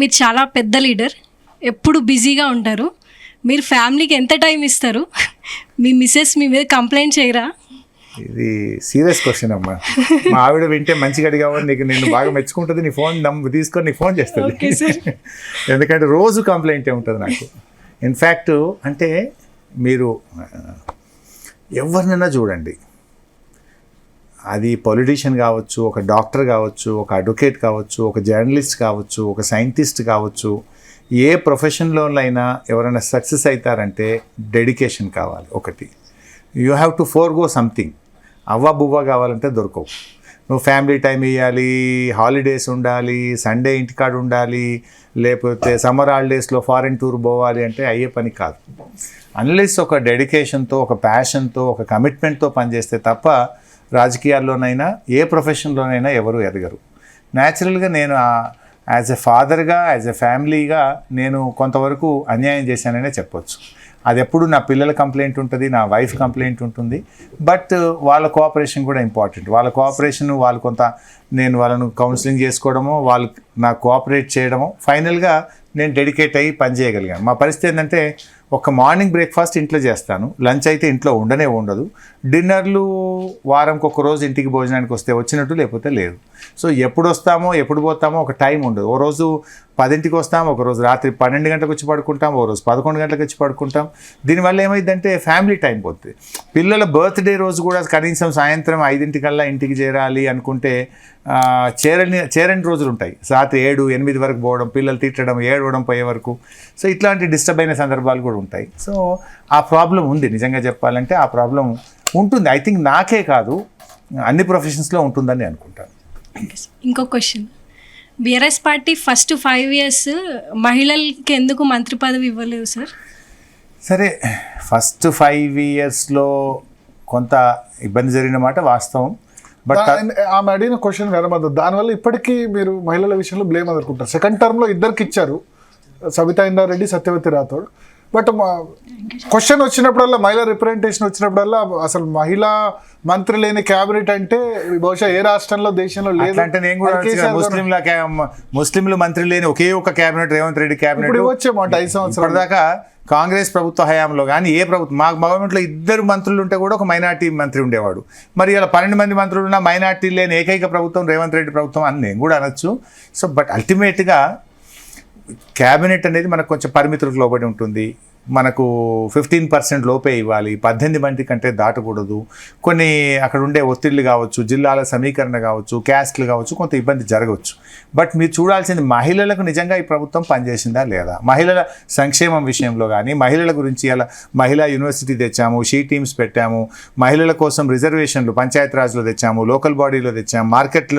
మీరు చాలా పెద్ద లీడర్, ఎప్పుడు బిజీగా ఉంటారు. మీరు ఫ్యామిలీకి ఎంత టైం ఇస్తారు? మీ మిస్సెస్ మీ మీద కంప్లైంట్ చేయరా? ఇది సీరియస్ క్వశ్చన్ అమ్మా. మా ఆవిడ వింటే మంచిగా అడిగావని నీకు నేను బాగా మెచ్చుకుంటుంది. నీ ఫోన్ తీసుకొని నీకు ఫోన్ చేస్తుంది. ఎందుకంటే రోజు కంప్లైంటే ఉంటుంది నాకు. ఇన్ఫ్యాక్ట్ అంటే మీరు ఎవరినైనా చూడండి, అది పొలిటీషియన్ కావచ్చు, ఒక డాక్టర్ కావచ్చు, ఒక అడ్వకేట్ కావచ్చు, ఒక జర్నలిస్ట్ కావచ్చు, ఒక సైంటిస్ట్ కావచ్చు, ఏ ప్రొఫెషన్లోనైనా ఎవరైనా సక్సెస్ అవుతారంటే డెడికేషన్ కావాలి. ఒకటి, you have to forgo something. అవ్వ కావాలంటే దొరకవు. నువ్వు ఫ్యామిలీ టైం ఇవ్వాలి, హాలిడేస్ ఉండాలి, సండే ఇంటికాడ ఉండాలి, లేకపోతే సమ్మర్ హాలిడేస్లో ఫారిన్ టూర్ పోవాలి అంటే అయ్యే పని కాదు. అన్లెస్ ఒక డెడికేషన్తో, ఒక ప్యాషన్తో, ఒక కమిట్మెంట్తో పనిచేస్తే తప్ప రాజకీయాల్లోనైనా ఏ ప్రొఫెషన్లోనైనా ఎవరు ఎదగరు. న్యాచురల్గా నేను యాజ్ ఎ ఫాదర్గా, యాజ్ ఎ ఫ్యామిలీగా నేను కొంతవరకు అన్యాయం చేశాననే చెప్పొచ్చు. అది ఎప్పుడు నా పిల్లల కంప్లైంట్ ఉంటుంది, నా వైఫ్ కంప్లైంట్ ఉంటుంది. బట్ వాళ్ళ కోఆపరేషన్ కూడా ఇంపార్టెంట్. వాళ్ళ కోఆపరేషన్, వాళ్ళు కొంత నేను వాళ్ళను కౌన్సిలింగ్ చేసుకోవడమో, వాళ్ళు నాకు కోఆపరేట్ చేయడమో, ఫైనల్గా నేను డెడికేట్ అయ్యి పని చేయగలిగాను. మా పరిస్థితి ఏంటంటే ఒక మార్నింగ్ బ్రేక్ఫాస్ట్ ఇంట్లో చేస్తాను, లంచ్ అయితే ఇంట్లో ఉండదు, డిన్నర్లు వారంకి ఒక రోజు ఇంటికి భోజనానికి వస్తే వచ్చినట్టు, లేకపోతే లేదు. సో ఎప్పుడు వస్తామో ఎప్పుడు పోతామో ఒక టైం ఉండదు. ఓ రోజు 10ంటికి వస్తాం, ఒక రోజు రాత్రి 12 గంటలకు వచ్చి పడుకుంటాం, ఓ రోజు 11 గంటలకు వచ్చి పడుకుంటాం. దీనివల్ల ఏమైందంటే ఫ్యామిలీ టైం పోతుంది. పిల్లల బర్త్డే రోజు కూడా కనీసం సాయంత్రం 5ంటికల్లా ఇంటికి చేరాలి అనుకుంటే చేరని రోజులు ఉంటాయి. రాత్రి 7-8 వరకు పోవడం, పిల్లలు తిట్టడం, ఏడవడం పోయే వరకు. సో ఇట్లాంటి డిస్టర్బ్ అయిన సందర్భాలు కూడా ఉంటాయి. సో ఆ ప్రాబ్లం ఉంది. నిజంగా చెప్పాలంటే ఆ ప్రాబ్లం ఉంటుంది. ఐ థింక్ నాకే కాదు, అన్ని ప్రొఫెషన్స్లో ఉంటుందని అనుకుంటాను. ఇంకో question, BRS party first 5 years మహిళలకి ఎందుకు మంత్రి పదవి ఇవ్వలేదు సార్? సరే, ఫస్ట్ 5 yearsలో కొంత ఇబ్బంది జరిగిన మాట వాస్తవం. బట్ ఆమె అడిగిన క్వశ్చన్ కదా, దానివల్ల ఇప్పటికీ మీరు మహిళల విషయంలో బ్లేమ్ అనుకుంటారు. సెకండ్ టర్మ్లో ఇద్దరికి ఇచ్చారు, సబితా ఇంద్రారెడ్డి, సత్యవతి రాథోడ్. బట్ క్వశ్చన్ వచ్చినప్పుడల్లా, మహిళా రిప్రజెంటేషన్ వచ్చినప్పుడల్లా అసలు మహిళా మంత్రి లేని క్యాబినెట్ అంటే బహుశా ఏ రాష్ట్రంలో, దేశంలో లేదు. అంటే నేను కూడా ముస్లింలు మంత్రి లేని ఒకే ఒక క్యాబినెట్ రేవంత్ రెడ్డి క్యాబినెట్ వచ్చేమాట 5 సంవత్సరాల దాకా. కాంగ్రెస్ ప్రభుత్వ హయాంలో కానీ ఏ ప్రభుత్వం, మా గవర్నమెంట్లో 2 మంత్రులు ఉంటే కూడా ఒక మైనార్టీ మంత్రి ఉండేవాడు. మరి ఇలా 12 మంది మంత్రులు ఉన్న మైనార్టీ లేని ఏకైక ప్రభుత్వం రేవంత్ రెడ్డి ప్రభుత్వం అని నేను కూడా అనొచ్చు. సో బట్ అల్టిమేట్గా క్యాబినెట్ అనేది మనకు కొంచెం పరిమితులకు లోబడి ఉంటుంది. మనకు 15% లోపే ఇవ్వాలి, 18 మంది కంటే దాటకూడదు. కొన్ని అక్కడ ఉండే ఒత్తిళ్లు కావచ్చు, జిల్లాల సమీకరణ కావచ్చు, క్యాస్ట్లు కావచ్చు, కొంత ఇబ్బంది జరగవచ్చు. బట్ మీరు చూడాల్సింది మహిళలకు నిజంగా ఈ ప్రభుత్వం పనిచేసిందా లేదా, మహిళల సంక్షేమం విషయంలో కానీ, మహిళల గురించి అలా మహిళా యూనివర్సిటీ తెచ్చాము, షీ టీమ్స్ పెట్టాము, మహిళల కోసం రిజర్వేషన్లు పంచాయతీరాజ్లో తెచ్చాము, లోకల్ బాడీలో తెచ్చాము, మార్కెట్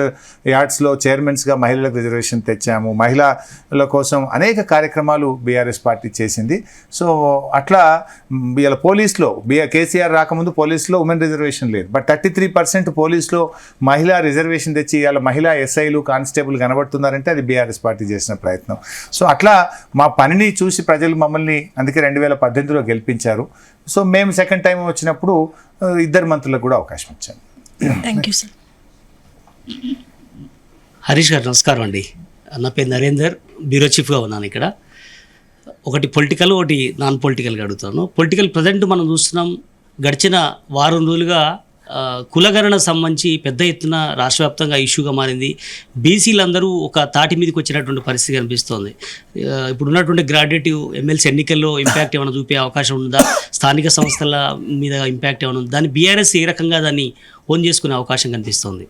యార్డ్స్లో చైర్మన్స్గా మహిళలకు రిజర్వేషన్ తెచ్చాము, మహిళల కోసం అనేక కార్యక్రమాలు బీఆర్ఎస్ పార్టీ చేసింది. సో అట్లా ఇలా పోలీస్లో కేసీఆర్ రాకముందు పోలీస్లో ఉమెన్ రిజర్వేషన్ లేదు. బట్ 33% పోలీస్లో మహిళా రిజర్వేషన్ తెచ్చి ఇలా మహిళా ఎస్ఐలు, కానిస్టేబుల్ కనబడుతున్నారంటే అది బీఆర్ఎస్ పార్టీ చేసిన ప్రయత్నం. సో అట్లా మా పనిని చూసి ప్రజలు మమ్మల్ని అందుకే 2018లో గెలిపించారు. సో మేము సెకండ్ టైం వచ్చినప్పుడు 2 మంత్రులకు కూడా అవకాశం ఇచ్చాము. Thank you sir. హరీష్ గారు నమస్కారం అండి. నా పేరు నరేందర్, బ్యూరో చీఫ్గా ఉన్నాను ఇక్కడ. ఒకటి పొలిటికల్, ఒకటి నాన్ పొలిటికల్గా అడుగుతాను. పొలిటికల్ ప్రజెంట్ మనం చూస్తున్నాం, గడిచిన వారం రోజులుగా కులగణన సంబంధించి పెద్ద ఎత్తున రాష్ట్ర వ్యాప్తంగా ఇష్యూగా మారింది. బీసీలందరూ ఒక తాటి మీదకి వచ్చినటువంటి పరిస్థితి కనిపిస్తోంది. ఇప్పుడు ఉన్నటువంటి గ్రాడ్యుయేటివ్ ఎమ్మెల్సీ ఎన్నికల్లో ఇంపాక్ట్ ఏమైనా చూపే అవకాశం ఉందా? స్థానిక సంస్థల మీద ఇంపాక్ట్ ఏమైనా ఉందా? దాన్ని బీఆర్ఎస్ ఏ రకంగా దాన్ని ఓన్ చేసుకునే అవకాశం కనిపిస్తోంది?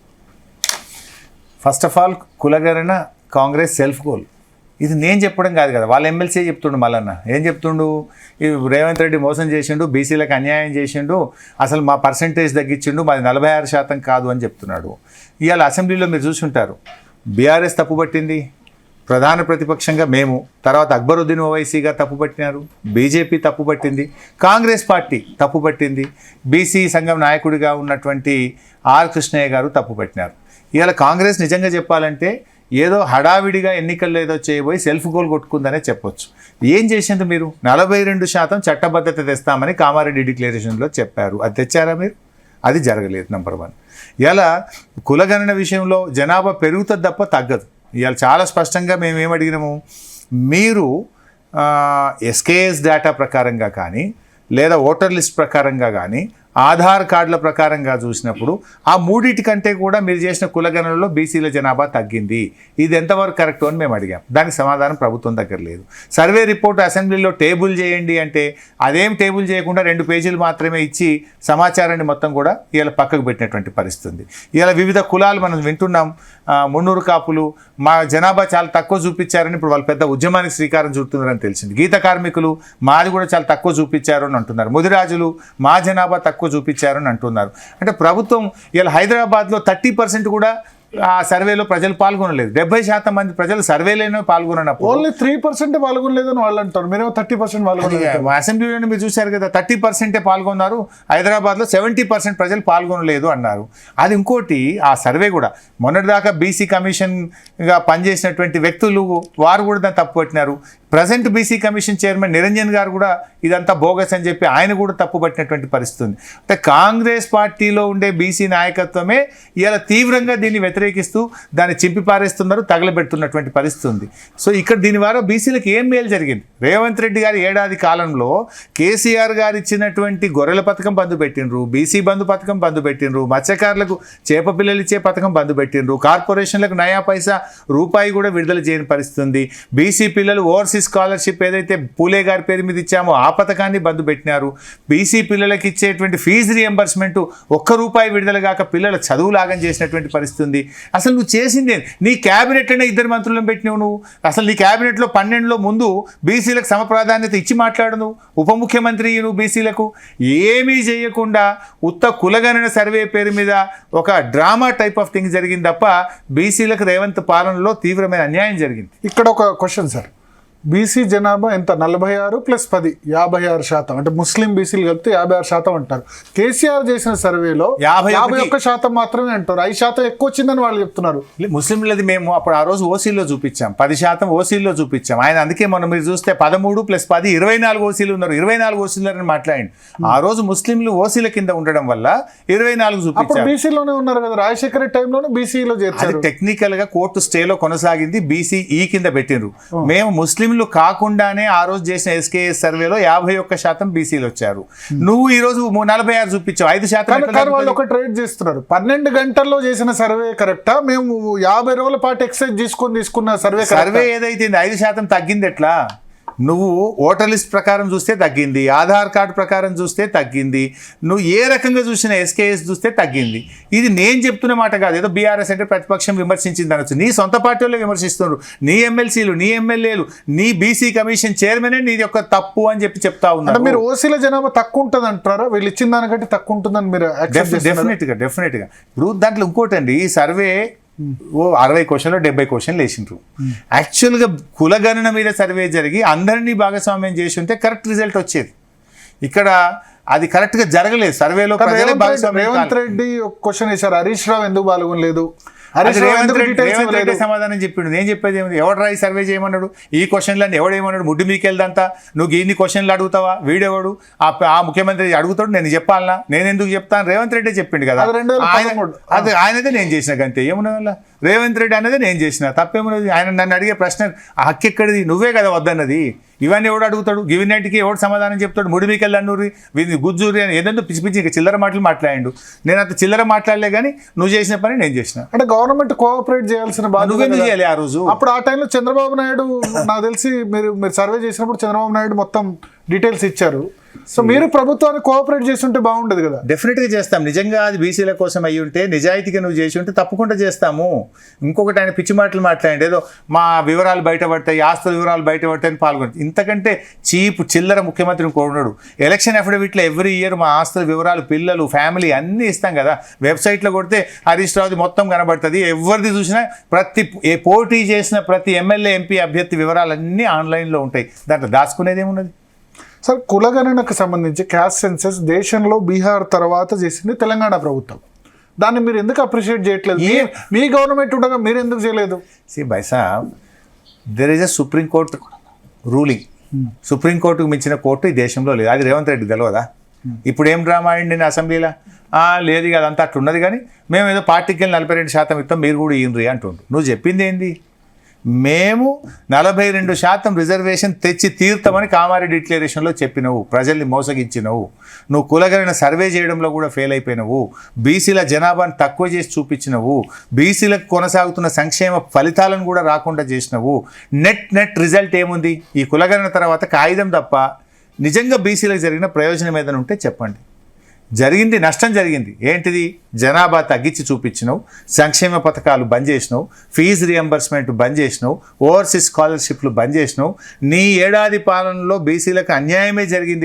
ఫస్ట్ ఆఫ్ ఆల్ కులగణన కాంగ్రెస్ సెల్ఫ్ గోల్. ఇది నేను చెప్పడం కాదు కదా, వాళ్ళ ఎమ్మెల్సీ చెప్తుండు. మళ్ళన్న ఏం చెప్తుండు, ఈ రేవంత్ రెడ్డి మోసం చేసిండు, బీసీలకు అన్యాయం చేసిండు, అసలు మా పర్సంటేజ్ తగ్గించిండు, మాది 46% కాదు అని చెప్తున్నాడు. ఇవాళ అసెంబ్లీలో మీరు చూసుంటారు, బీఆర్ఎస్ తప్పుపట్టింది, ప్రధాన ప్రతిపక్షంగా మేము, తర్వాత అక్బరుద్దీన్ ఓవైసీగా తప్పుపట్టినారు, బీజేపీ తప్పుపట్టింది, కాంగ్రెస్ పార్టీ తప్పుపట్టింది, బీసీ సంఘం నాయకుడిగా ఉన్నటువంటి ఆర్ కృష్ణయ్య గారు తప్పుపట్టినారు. ఇవాళ కాంగ్రెస్ నిజంగా చెప్పాలంటే ఏదో హడావిడిగా ఎన్నికల్లో ఏదో చేయబోయి సెల్ఫ్ గోల్ కొట్టుకుందనే చెప్పొచ్చు. ఏం చేసింది మీరు? 42% చట్టబద్ధత తెస్తామని కామారెడ్డి డిక్లరేషన్లో చెప్పారు. అది తెచ్చారా మీరు? అది జరగలేదు. నెంబర్ 1. ఇలా కులగణన విషయంలో జనాభా పెరుగుతుంది తప్ప తగ్గదు. ఇవాళ చాలా స్పష్టంగా మేము ఏమడిగినాము, మీరు ఎస్కేఎస్ డేటా ప్రకారంగా కానీ లేదా ఓటర్ లిస్ట్ ప్రకారంగా కానీ ఆధార్ కార్డుల ప్రకారంగా చూసినప్పుడు ఆ మూడింటి కంటే కూడా మీరు చేసిన కులగణనలో బీసీల జనాభా తగ్గింది. ఇది ఎంతవరకు కరెక్ట్ అని మేము అడిగాం. దానికి సమాధానం ప్రభుత్వం దగ్గర లేదు. సర్వే రిపోర్ట్ అసెంబ్లీలో టేబుల్ చేయండి అంటే అదేం టేబుల్ చేయకుండా 2 పేజీలు మాత్రమే ఇచ్చి సమాచారాన్ని మొత్తం కూడా ఇలా పక్కకు పెట్టినటువంటి పరిస్థితి. ఇలా వివిధ కులాలు మనం వింటున్నాం. మున్నూరు కాపులు మా జనాభా చాలా తక్కువ చూపించారని ఇప్పుడు వాళ్ళు పెద్ద ఉద్యమానికి శ్రీకారం చుడుతున్నారని తెలిసింది. గీత కార్మికులు మాది కూడా చాలా తక్కువ చూపించారు అని అంటున్నారు. ముదిరాజులు మా జనాభా తక్కువ చూపించారని అంటున్నారు. అంటే ప్రభుత్వం ఇలా హైదరాబాద్లో 30% కూడా ఆ సర్వేలో ప్రజలు పాల్గొనలేదు. 70% మంది ప్రజలు సర్వేలోనే పాల్గొనప్పుడు ఓన్లీ 3% పాల్గొనలేదని వాళ్ళు అంటారు. మీరు 30% పాల్గొనలేదు. అసెంబ్లీలోనే మీరు చూశారు కదా, 30% పాల్గొన్నారు. హైదరాబాద్లో 70% ప్రజలు పాల్గొనలేదు అన్నారు. అది ఇంకోటి, ఆ సర్వే కూడా మొన్నటిదాకా బీసీ కమిషన్గా పనిచేసినటువంటి వ్యక్తులు వారు కూడా దాన్ని తప్పుపట్టినారు. Present BC commission chairman Niranjan గారు కూడా ఇదంతా బోగస్ అని చెప్పి ఆయన కూడా తప్పుపట్టినటువంటి పరిస్థితి ఉంది. అంటే కాంగ్రెస్ పార్టీలో ఉండే బీసీ నాయకత్వమే ఇలా తీవ్రంగా దీన్ని వ్యతిరేకిస్తూ దాన్ని చింపి పారేస్తున్నారు, తగలబెడుతున్నటువంటి పరిస్థితి ఉంది. సో ఇక్కడ దీని ద్వారా బీసీలకు ఏం మేలు జరిగింది? రేవంత్ రెడ్డి గారి ఏడాది కాలంలో కేసీఆర్ గారు ఇచ్చినటువంటి గొర్రెల పథకం బంధు పెట్టిండ్రు, బీసీ బంధు పథకం బంధు పెట్టిండ్రు, మత్స్యకారులకు చేప పిల్లలు ఇచ్చే పథకం బంధు పెట్టిండ్రు, కార్పొరేషన్లకు నయా పైసా రూపాయి కూడా విడుదల చేయని పరిస్థితి ఉంది. బీసీ పిల్లలు ఓవర్సీస్ స్కాలర్షిప్ ఏదైతే పూలే గారి పేరు మీద ఇచ్చామో ఆ పథకాన్ని బంధు పెట్టినారు. బీసీ పిల్లలకి ఇచ్చేటువంటి ఫీజు రియంబర్స్మెంట్ ₹1 విడుదల కాక పిల్లల చదువు లాగం చేసినటువంటి పరిస్థితి ఉంది. అసలు నువ్వు చేసిందే, నీ క్యాబినెట్లోనే 2 మంత్రులను పెట్టినావు నువ్వు. అసలు నీ క్యాబినెట్లో 12లో ముందు బీసీలకు సమప్రాధాన్యత ఇచ్చి మాట్లాడు. నువ్వు ఉప ముఖ్యమంత్రి నువ్వు బీసీలకు ఏమీ చేయకుండా ఉత్త కులగణన సర్వే పేరు మీద ఒక డ్రామా టైప్ ఆఫ్ థింగ్ జరిగింది తప్ప బీసీలకు రేవంత్ పాలనలో తీవ్రమైన అన్యాయం జరిగింది. ఇక్కడ ఒక క్వశ్చన్ సార్, బీసీ జనాభా ఎంత? 46 + 10 56%. అంటే ముస్లిం బీసీలు కలిపితే 56% అంటారు. కేసీఆర్ చేసిన సర్వేలో 51% మాత్రమే అంటారు. 5% ఎక్కువ వచ్చిందని వాళ్ళు చెప్తున్నారు. ముస్లింలది మేము అప్పుడు ఆ రోజు ఓసీల్లో చూపించాం, 10% ఓసీల్లో చూపించాం. ఆయన అందుకే మనం మీరు చూస్తే 13 + 10 24 ఓసీలు ఉన్నారు, 24 ఓసీలని మాట్లాడండి. ఆ రోజు ముస్లింలు ఓసీల కింద ఉండడం వల్ల 24 అప్పుడు చూపించారు. బీసీలోనే ఉన్నారు కదా, రాజశేఖర రెడ్డి టైంలోనే బీసీలో అది చేర్చారు. టెక్నికల్ గా కోర్టు స్టేలో కొనసాగింది, బీసీ ఈ కింద పెట్టిండ్రు. మేము ముస్లింలు కాకుండానే ఆ రోజు చేసిన ఎస్కేఎస్ సర్వేలో 51% బీసీలు వచ్చారు. నువ్వు ఈ రోజు 46 చూపించావు, 5%. వాళ్ళు ఒక ట్రేడ్ చేస్తున్నారు. 12 గంటల్లో చేసిన సర్వే కరెక్టా? మేము 50 రోజుల పాటు ఎక్సైజ్ తీసుకున్న సర్వే ఏదైతే 5% తగ్గింది ఎట్లా? నువ్వు ఓటర్ లిస్ట్ ప్రకారం చూస్తే తగ్గింది, ఆధార్ కార్డు ప్రకారం చూస్తే తగ్గింది, నువ్వు ఏ రకంగా చూసినా ఎస్కేఎస్ చూస్తే తగ్గింది. ఇది నేను చెప్తున్న మాట కాదు, ఏదో బీఆర్ఎస్ అంటే ప్రతిపక్షం విమర్శించింది అనొచ్చు. నీ సొంత పార్టీలో విమర్శిస్తున్నారు, నీ ఎమ్మెల్సీలు, నీ ఎమ్మెల్యేలు, నీ బీసీ కమిషన్ చైర్మనే నీది యొక్క తప్పు అని చెప్తా ఉన్నారు. మీరు ఓసీల జనాభా తక్కువ ఉంటుంది అంటారా? వీళ్ళు ఇచ్చిన దానికంటే తక్కువ ఉంటుందని మీరు డెఫినెట్గా. ఇప్పుడు దాంట్లో ఇంకోటి అండి, ఈ సర్వే 60 క్వశ్చన్లు 70 క్వశ్చన్లు వేసిండ్రు. యాక్చువల్గా కులగణన మీద సర్వే జరిగి అందరినీ భాగస్వామ్యం చేసి ఉంటే కరెక్ట్ రిజల్ట్ వచ్చేది. ఇక్కడ అది కరెక్ట్గా జరగలేదు. సర్వేలో రేవంత్ రెడ్డి ఒక క్వశ్చన్ వేశారు, హరీష్ రావు ఎందుకు పాల్గొనలేదు? రేవంత్ రెడ్డి సమాధానం చెప్పిండు. నేను చెప్పేది ఏమిటి, ఎవడు రాయి సర్వే చేయమన్నాడు? ఈ క్వశ్చన్లన్నీ ఎవడేమన్నాడు? ముడ్డు మీకు వెళ్దంతా నువ్వు ఇన్ని క్వశ్చన్లు అడుగుతావా? వీడెవడు? ఆ ముఖ్యమంత్రి అడుగుతాడు, నేను చెప్పాలనా? నేను ఎందుకు చెప్తాను? రేవంత్ రెడ్డి చెప్పిండు కదా, అది ఆయనదే నేను చేసిన గంతే. ఏమున్నా వల్ల రేవంత్ రెడ్డి అనేది నేను చేసిన తప్పేమున్నది? ఆయన నన్ను అడిగే ప్రశ్న ఆ హక్కు ఎక్కడిది? నువ్వే కదా వద్దన్నది. ఇవన్నీ ఎవడు అడుగుతాడు? గివినెట్కి ఎవడు సమాధానం చెప్తాడు? ముడి మీకెళ్ళి అన్నూరి వీది గుజ్జూరి అని ఏదంతా పిచ్చి పిచ్చి ఇంకా చిల్లర మాటలు మాట్లాడిండు. నేను అంత చిల్లర మాట్లాడలే, కానీ నువ్వు చేసిన పని నేను చేసిన. అంటే గవర్నమెంట్ కోఆపరేట్ చేయాల్సిన బాధ్యత నువ్వెందుకు చేయాలి? ఆ రోజు అప్పుడు ఆ టైంలో చంద్రబాబు నాయుడు, నాకు తెలిసి మీరు సర్వే చేసినప్పుడు చంద్రబాబు నాయుడు మొత్తం డీటెయిల్స్ ఇచ్చారు. సో మీరు ప్రభుత్వాన్ని కోఆపరేట్ చేస్తుంటే బాగుండదు కదా? డెఫినెట్గా చేస్తాం. నిజంగా అది బీసీల కోసం అయ్యి ఉంటే, నిజాయితీగా నువ్వు చేసి ఉంటే తప్పకుండా చేస్తాము. ఇంకొకటి ఆయన పిచ్చి మాటలు మాట్లాడండి, ఏదో మా వివరాలు బయటపడతాయి, ఆస్తుల వివరాలు బయటపడతాయని పాల్గొంటారు. ఇంతకంటే చీప్ చిల్లర ముఖ్యమంత్రిని కోరున్నాడు. ఎలక్షన్ అఫిడవిట్లో ఎవ్రీ ఇయర్ మా ఆస్తుల వివరాలు, పిల్లలు, ఫ్యామిలీ అన్నీ ఇస్తాం కదా. వెబ్సైట్లో కొడితే హరీష్ రావుది మొత్తం కనబడుతుంది. ఎవరిది చూసినా పోటీ చేసిన ప్రతి ఎమ్మెల్యే, ఎంపీ అభ్యర్థి వివరాలన్నీ ఆన్లైన్లో ఉంటాయి. దాంట్లో దాచుకునేది ఏమున్నది? సార్, కులగణనకు సంబంధించి క్యాస్ట్ సెన్సస్ దేశంలో బీహార్ తర్వాత చేసింది తెలంగాణ ప్రభుత్వం. దాన్ని మీరు ఎందుకు అప్రిషియేట్ చేయట్లేదు? మీ గవర్నమెంట్ ఉండగా మీరు ఎందుకు చేయలేదు? Bhainsa there is a supreme court ruling. సుప్రీంకోర్టుకు మించిన కోర్టు ఈ దేశంలో లేదు. అది రేవంత్ రెడ్డి తెలియదా? ఇప్పుడు ఏం డ్రామా అయింది అసెంబ్లీలో? లేదు కదా, అంతా అట్లున్నది, కానీ మేము ఏదో పార్టీకి వెళ్ళి 42% ఇస్తాం, మీరు కూడా ఇయ్యండి అంటుండ్రు. నువ్వు చెప్పింది ఏంది? మేము 42% రిజర్వేషన్ తెచ్చి తీర్తామని కామారెడ్డి డిక్లరేషన్లో చెప్పినవు, ప్రజల్ని మోసగించినవు. నువ్వు కులగణన సర్వే చేయడంలో కూడా ఫెయిల్ అయిపోయినవు. బీసీల జనాభాను తక్కువ చేసి చూపించినవు. బీసీలకు కొనసాగుతున్న సంక్షేమ ఫలితాలను కూడా రాకుండా చేసినవు. నెట్ రిజల్ట్ ఏముంది? ఈ కులగణన తర్వాత కాగితం తప్ప నిజంగా బీసీలకు జరిగిన ప్రయోజనం ఏదైనా ఉంటే చెప్పండి. జరిగింది, నష్టం జరిగింది. ఏంటిది? జనాభా తగ్గించి చూపించినావు, సంక్షేమ పథకాలు బంద్ చేసినావు, ఫీజు రియంబర్స్మెంట్ బంద్ చేసినావు, ఓవర్సీస్ స్కాలర్షిప్లు బంద్ చేసినావు. నీ ఏడాది పాలనలో బీసీలకు అన్యాయమే జరిగింది